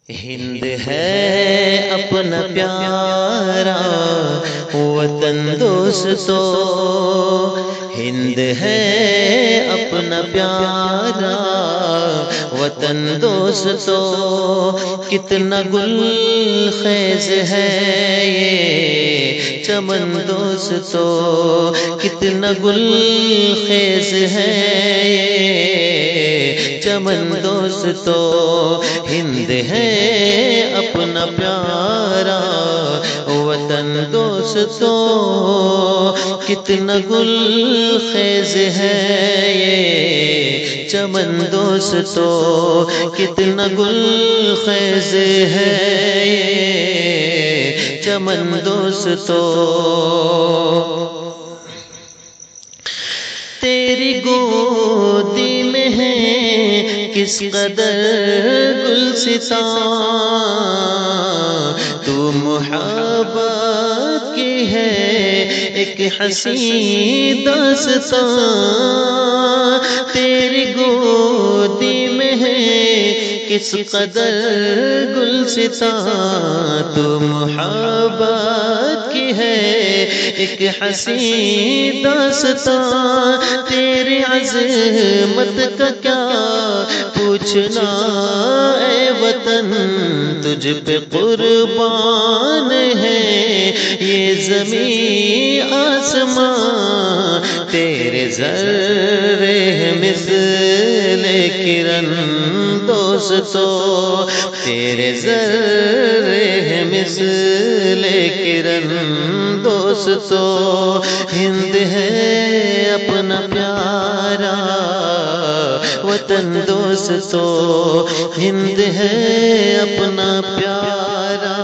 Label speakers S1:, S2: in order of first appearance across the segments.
S1: ہند ہے اپنا پیارا وطن دوستو، ہند ہے اپنا پیارا وطن دوستو، کتنا گل خیز ہے یہ چمن دوستو، کتنا گل خیز ہے یہ چمن دوستو، ہند ہے اپنا پیارا وطن دوستو، کتنا گل خیز ہے یہ چمن دوستو، کتنا گل خیز ہے یہ چمن دوستو، تیری گودی میں ہے کس قدر گلستاں، تو محبت کی ہے ایک حسین داستاں، تیری گودی میں ہے کس قدر گلستاں، تو محبت کی ہے ایک حسین داستاں، تیری عظمت کا کیا پوچھنا اے وطن، تجھ پہ قربان ہے یہ زمین آسمان، تیرے ذرے مثل کرن دوستو، تیرے ذرے مثل کرن دوستو، ہند ہے اپنا پیارا وطن دوستو، ہند ہے اپنا پیارا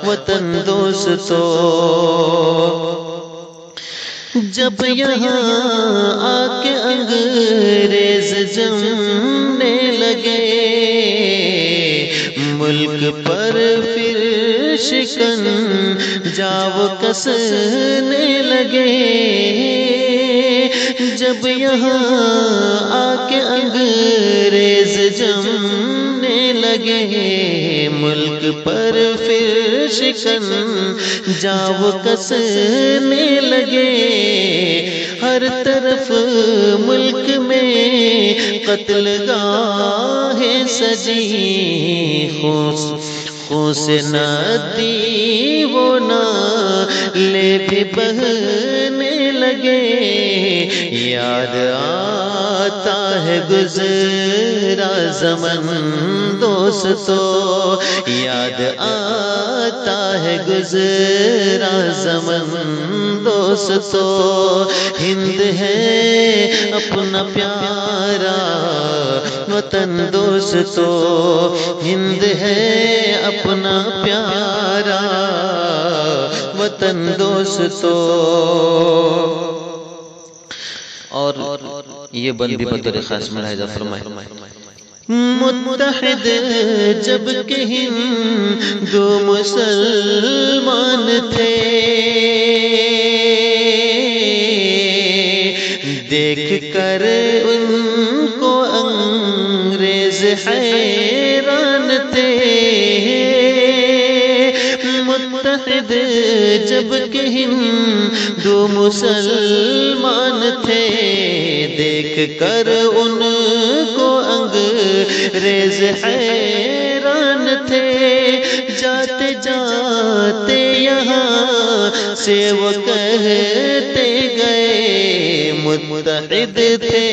S1: وطن دوستو، جب یہاں آ کے انگریز جمنے لگے، ملک پر پھر شکن جاو کسنے لگے، جب یہاں آ کے انگریز جمنے لگے، ملک پر پھر شکن جاو کسنے لگے، ہر طرف ملک میں قتل گاہیں سجی، خون سے ندی وہ نالے بھی بہنے لگے، یاد آتا ہے گزرا زمن دوستو، یاد آتا ہے گزرا زمن دوستو، ہند ہے اپنا پیارا وطن دوستو، ہند ہے اپنا پیارا وطن دوستو، اور یہ بندی بطور خاص ملاحظہ فرمائے، متحد جب کہ ہندو مسلمان تھے، دیکھ کر ان کو انگریز حیران تھے، متحد جب کہ ہندو مسلمان تھے، دیکھ کر ان کو انگریز حیران تھے، جاتے جاتے یہاں سے وہ کہتے گئے، متحد تھے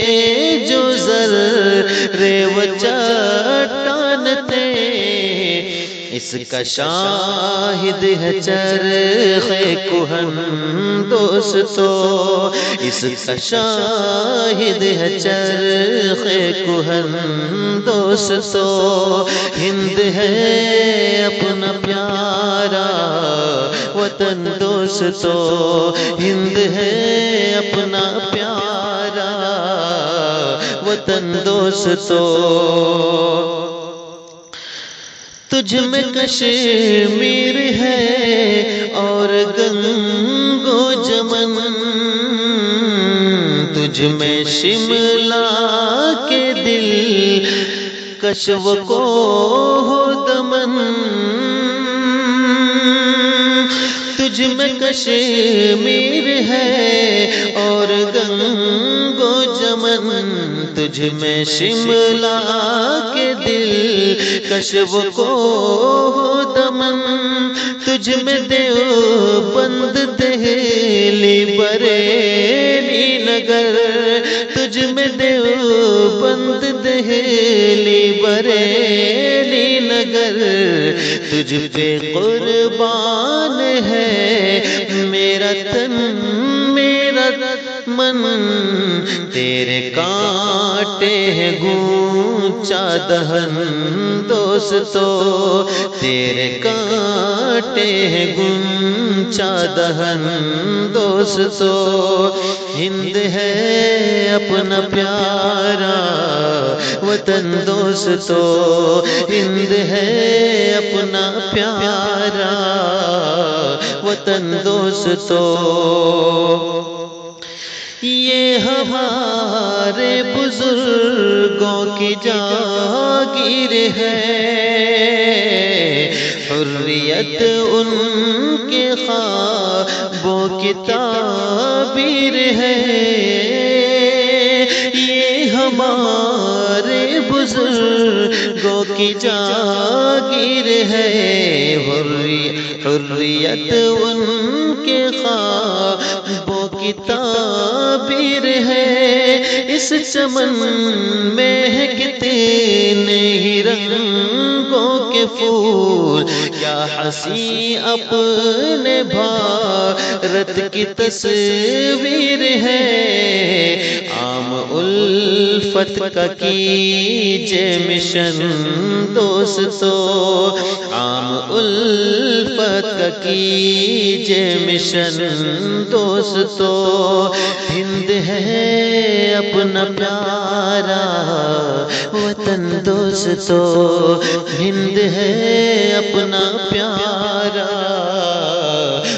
S1: جو ذرے و چٹان تھے، اس کا شاہد ہے چرخ کہن دوستو، اس کا شاہد ہے چرخ کہن دوستو، ہند ہے اپنا پیارا وطن دوستو، ہند ہے اپنا پیارا وطن دوستو، تجھ میں کشمیر ہے اور گنگو جمن، تجھ میں شملہ کے دل کشو کو ہو دمن تجھ میں کشمیر ہے اور گنگ و جمن تجھ میں شملہ کے دل کشو کو ہو دمن تجھ میں دیوبند دہلی بریلی نگر تجھ میں دیوبند دہلی بریلی نگر تجھ پہ قربان ہے میرا تن میرا من تیرے کانٹے ہیں گونچا دہن دوستو تیرے کانٹے ہیں گونچا دہن دوستو ہند ہے اپنا پیارا وطن دوستو ہند ہے اپنا پیارا وطن دوستو یہ ہمارے بزرگوں کی جاگیر ہے حریت ان کے خوابوں کی تعبیر ہے یہ ہمارے بزرگوں کی جاگیر ہے حریت ان کے خوابوں کی تعبیر ہے اس چمن میں کتنے ہی رنگوں کے پھول کیا ہنسی اپنے بھارت کی تصویر ہے عام الفت کا کیجے مشن دوستو عام الفت کا کیجے مشن دوستو ہند ہے اپنا پیارا وطن دوستو ہند ہے اپنا پیارا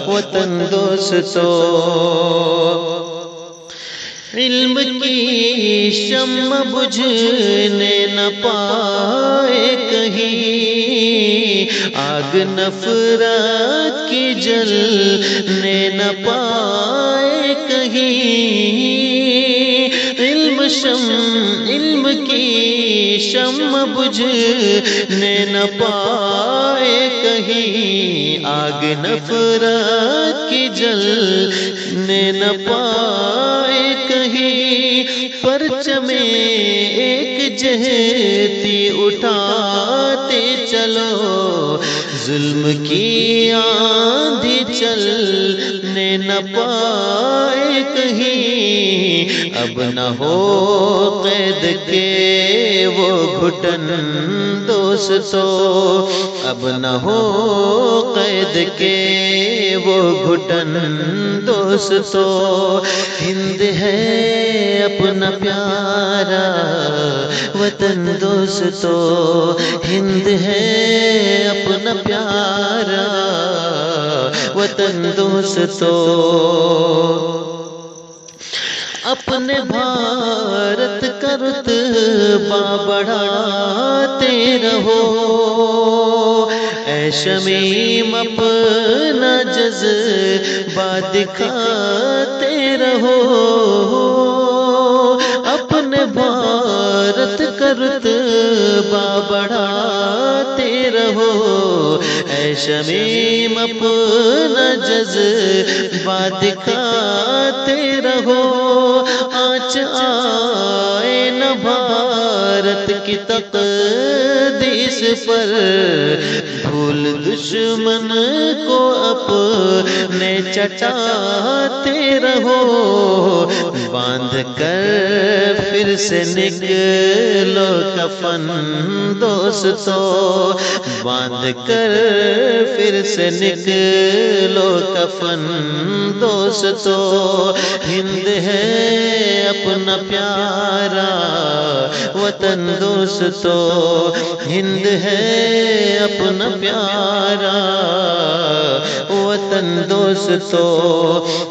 S1: وطن دوستو علم کی شمع بجھنے نہ پائے کہیں آگ نفرت کی جلنے نہ پائے کہیں علم کی شمع بجھنے نہ پائے کہیں آگ نفرت کی جلنے نہ پائے کہیں پرچم ایک جہتی اٹھاتے چلو ظلم کی آندھی چلنے نہ پائے کہیں اب نہ ہو قید کے وہ گھٹن دوستو اب نہ ہو قید کے وہ گھٹن دوستو ہند ہے اپنا پیارا وطن دوستو ہند ہے اپنا پیارا وطن دوستو اپنے بھارت کا رتبہ بڑھاتے رہو اے شمیم اپنا جذبہ دکھاتے رہو اپنے بھارت کا رتبہ بڑھاتے رہو اے شمیم اپنا جذبہ دکھاتے رہو آج آئے نہ بھارت کی تقدیس پر بھول دشمن کو اپنے چٹاتے رہو باندھ کر پھر سے نکلو کفن دوستو باندھ کر پھر سے نکلو کفن دوستو ہند ہے اپنا پیارا وطن دوستو ہند ہے اپنا پیارا وطن وطن دوستو،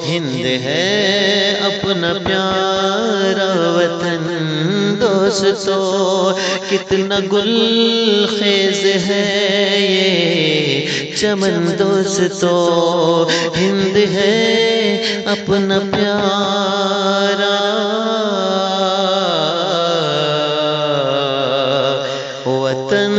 S1: ہند ہے اپنا پیارا وطن دوستو، کتنا گل خیز ہے یہ چمن دوستو، ہند ہے اپنا پیارا وطن